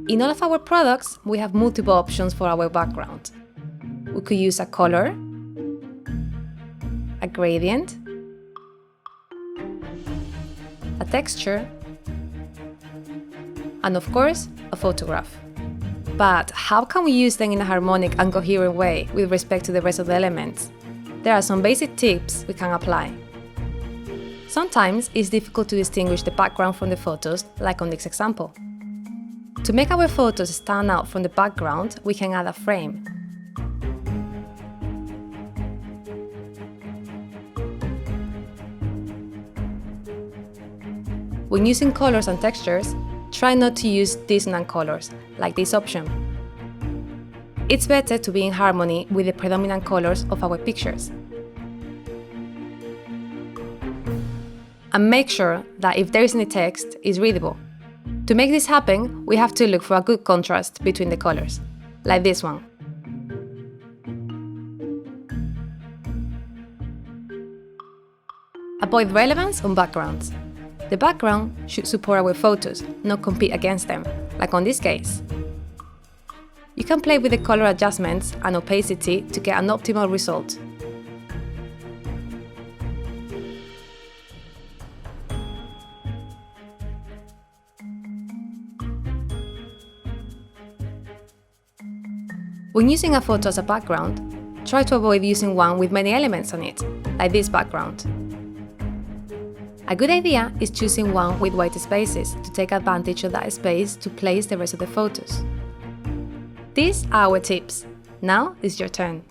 In all of our products, we have multiple options for our background. We could use a color, a gradient, a texture, and of course, a photograph. But how can we use them in a harmonic and coherent way with respect to the rest of the elements? There are some basic tips we can apply. Sometimes it's difficult to distinguish the background from the photos, like on this example. To make our photos stand out from the background, we can add a frame. When using colors and textures, try not to use dissonant colors, like this option. It's better to be in harmony with the predominant colors of our pictures. And make sure that if there is any text, it's readable. To make this happen, we have to look for a good contrast between the colors, like this one. Avoid relevance on backgrounds. The background should support our photos, not compete against them, like on this case. You can play with the color adjustments and opacity to get an optimal result. When using a photo as a background, try to avoid using one with many elements on it, like this background. A good idea is choosing one with white spaces to take advantage of that space to place the rest of the photos. These are our tips. Now it's your turn.